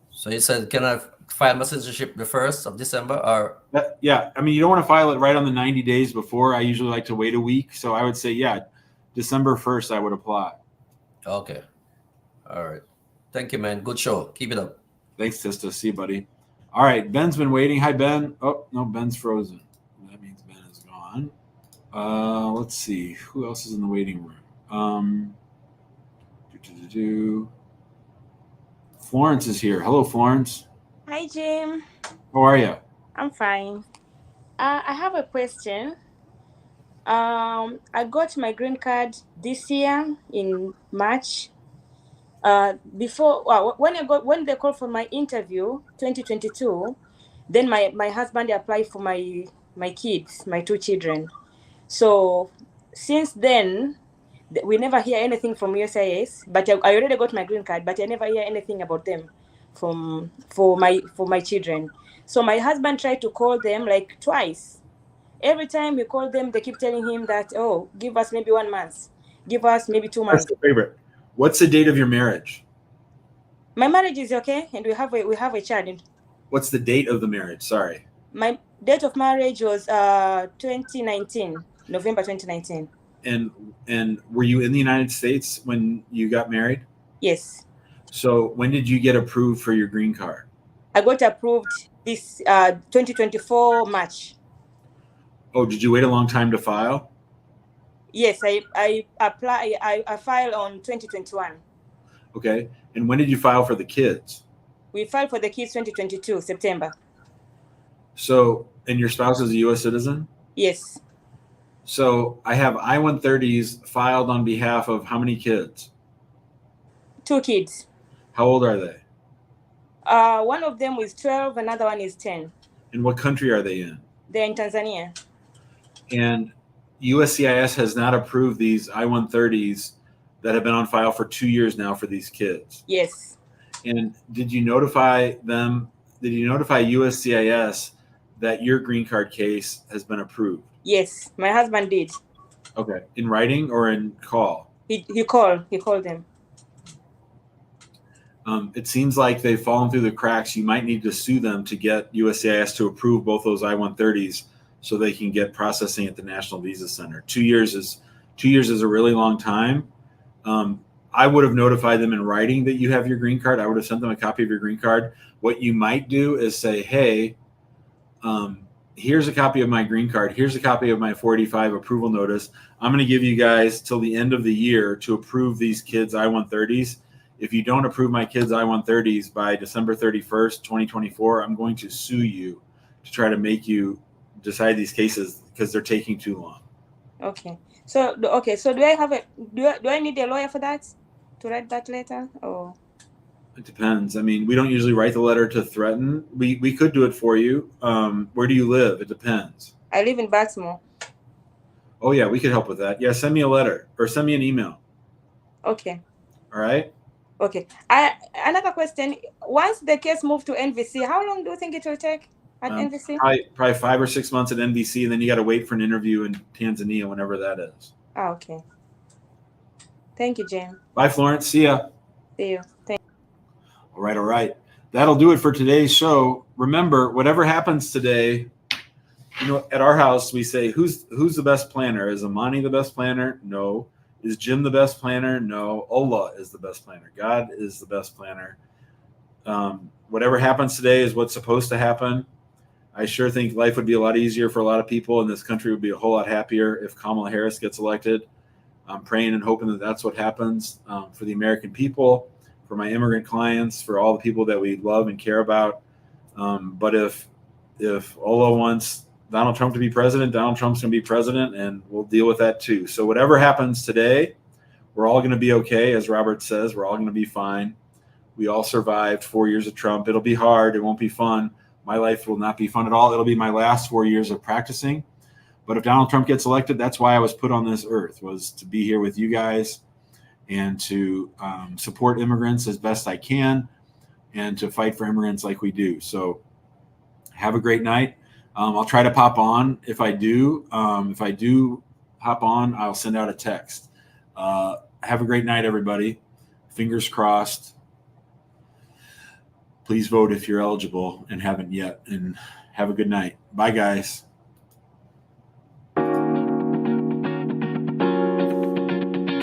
So you said, can I file my citizenship the 1st of December or? Yeah, I mean, you don't want to file it right on the 90 days before. I usually like to wait a week. So I would say, yeah, December 1st, I would apply. Okay. All right. Thank you, man. Good show. Keep it up. Thanks, Tista. See you, buddy. All right, Ben's been waiting. Hi, Ben. Oh, no, Ben's frozen. That means Ben is gone. Let's see. Who else is in the waiting room? Florence is here. Hello, Florence. Hi, Jim. How are you? I'm fine. I have a question. I got my green card this year in March. When they called for my interview, 2022, then my husband applied for my kids, my 2 children. So since then, we never hear anything from USCIS. But I already got my green card, but I never hear anything about them for my children. So my husband tried to call them like twice. Every time we call them, they keep telling him that, oh, give us maybe 1 month, give us maybe 2 months. That's the favorite. What's the date of your marriage? My marriage is okay, and we have a child. What's the date of the marriage? Sorry. My date of marriage was 2019, November 2019. And were you in the United States when you got married? Yes. So when did you get approved for your green card? I got approved this 2024 March. Oh, did you wait a long time to file? Yes, I filed on 2021. Okay. And when did you file for the kids? We filed for the kids 2022, September. So, and your spouse is a U.S. citizen? Yes. So I have I-130s filed on behalf of how many kids? 2 kids. How old are they? One of them is 12, another one is 10. And what country are they in? They're in Tanzania. And USCIS has not approved these I-130s that have been on file for 2 years now for these kids. Yes. And did you notify them? Did you notify USCIS that your green card case has been approved? Yes, my husband did. Okay. In writing or in call? He called them. It seems like they've fallen through the cracks. You might need to sue them to get USCIS to approve both those I-130s so they can get processing at the National Visa Center. 2 years is a really long time. I would have notified them in writing that you have your green card. I would have sent them a copy of your green card. What you might do is say, hey, here's a copy of my green card. Here's a copy of my 485 approval notice. I'm going to give you guys till the end of the year to approve these kids' I-130s. If you don't approve my kids' I-130s by December 31st, 2024, I'm going to sue you to try to make you decide these cases because they're taking too long. Okay. So do I need a lawyer for that? To write that letter? Or It depends. I mean, we don't usually write the letter to threaten. We could do it for you. Where do you live? It depends. I live in Baltimore. Oh, yeah, we could help with that. Yeah, send me a letter or send me an email. Okay. All right? Okay. Another question. Once the case moves to NVC, how long do you think it will take at NVC? Probably 5 or 6 months at NVC, and then you got to wait for an interview in Tanzania, whenever that is. Oh, okay. Thank you, Jane. Bye, Florence. See ya. See you. Thank you. All right. That'll do it for today's show. Remember, whatever happens today, at our house, we say, who's the best planner? Is Amani the best planner? No. Is Jim the best planner? No. Allah is the best planner. God is the best planner. Whatever happens today is what's supposed to happen. I sure think life would be a lot easier for a lot of people, and this country would be a whole lot happier if Kamala Harris gets elected. I'm praying and hoping that that's what happens for the American people, for my immigrant clients, for all the people that we love and care about. But if Allah wants Donald Trump to be president, Donald Trump's going to be president, and we'll deal with that too. So whatever happens today, we're all going to be okay. As Robert says, we're all going to be fine. We all survived 4 years of Trump. It'll be hard. It won't be fun. My life will not be fun at all. It'll be my last 4 years of practicing. But if Donald Trump gets elected, that's why I was put on this earth, was to be here with you guys and to support immigrants as best I can and to fight for immigrants like we do. So have a great night. I'll try to pop on. If I do hop on, I'll send out a text. Have a great night, everybody. Fingers crossed. Please vote if you're eligible and haven't yet. And have a good night. Bye, guys.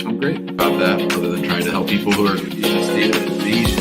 I'm great about that, other than trying to help people who are in a state of invasion.